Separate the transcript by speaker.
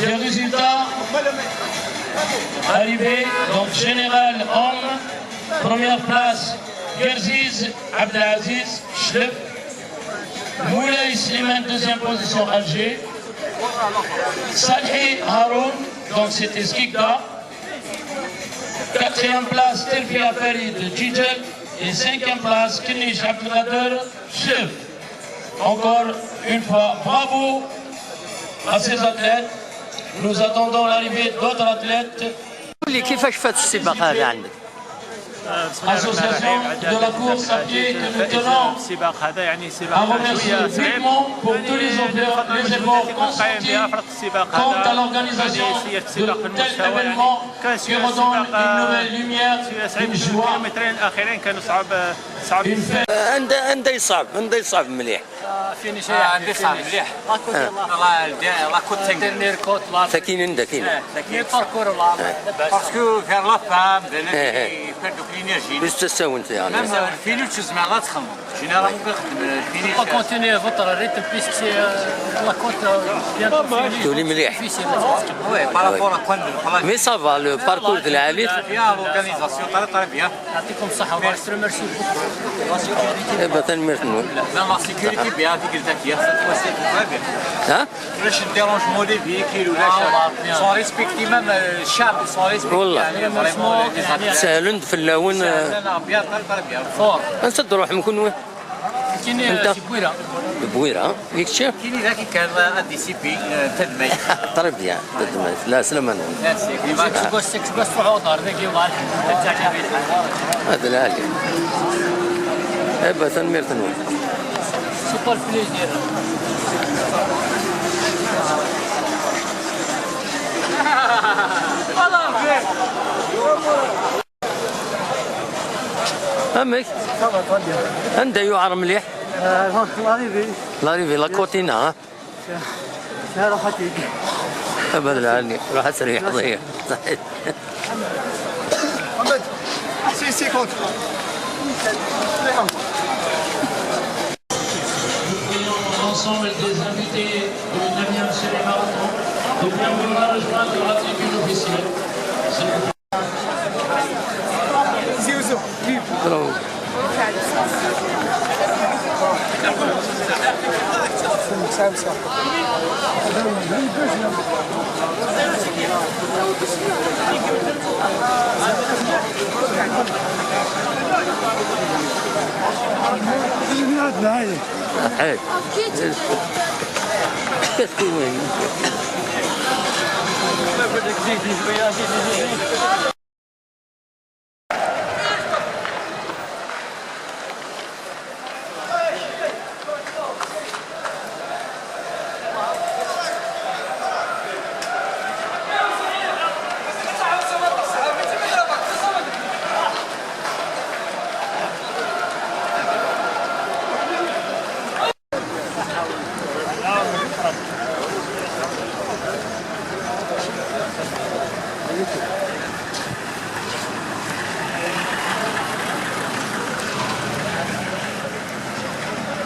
Speaker 1: Les résultats arrivés, donc général homme, première place Gerziz Abdelaziz Chlef, Moulay Slimane deuxième position Alger, Salhi Haroun, donc c'était Skikda, quatrième place Terfia Farid Djidjel et cinquième place Kinish Abdelkader Chlef. Encore une fois, bravo à ces athlètes. Nous attendons l'arrivée d'autres athlètes.
Speaker 2: كيفاش فات السباق هذا عندك؟
Speaker 1: Association de la course à pied que nous tenons à remercier vivement pour tous les efforts consentis quant à l'organisation de tel événement qui redonne une nouvelle lumière, une joie, une fête.
Speaker 2: عندي صعب مليح.
Speaker 3: فيني شيء عندي صعب مليح. لا كوت تنير كوت لا
Speaker 2: ساكين عندك هنا.
Speaker 3: ساكين باركور لا باسكو فير لا فام دلني بيردو كلينيرجي.
Speaker 2: باش تساوي انت يعني؟
Speaker 3: ميم الفيني تشزمع لا تخمم. جينيرالمون كنخدم الفيني. با كونتيني فوتر ريتم بيسك لا كوت بيان
Speaker 2: تولي مليح.
Speaker 3: وي بارابور كوان
Speaker 2: مي سافا لو باركور ديال العالي.
Speaker 3: بيان لورغانيزاسيون طري بيان. يعطيكم الصحة ماستر ميرسي بوكو.
Speaker 2: تنمرتنو.
Speaker 3: لا سيكوريتي بيان ديك الذكية خاصها تكون بيان.
Speaker 2: ها؟
Speaker 3: باش نديرونجمون لي فيكيل ولا سون ريسبكتي ميم الشعب سون ريسبكتي.
Speaker 2: والله. ساهل في اللون.
Speaker 3: بيان بيان فور.
Speaker 2: نسد روحكم وين؟
Speaker 3: كاين شي بويرة.
Speaker 2: بويرة؟ ياك شاف؟
Speaker 3: كاين ذاك كان ديسيبلين تنمي.
Speaker 2: طربيا تدمج لا سلام انا.
Speaker 3: بس عوضار ذاك يوضع
Speaker 2: هذا العالي. ابا تنمرتنو.
Speaker 3: سي با البليزير.
Speaker 2: امك عندها يعر مليح. لاريفي لا كوتينا ها.
Speaker 4: راحت
Speaker 2: ابدا العالي راح تريح ضيع صحيح.
Speaker 4: محمد سي كوت.
Speaker 1: L'ensemble des invités de l'Amiens Semi-Marathon de bien vouloir rejoindre la tribune officielle.
Speaker 2: حيل كتكون وين؟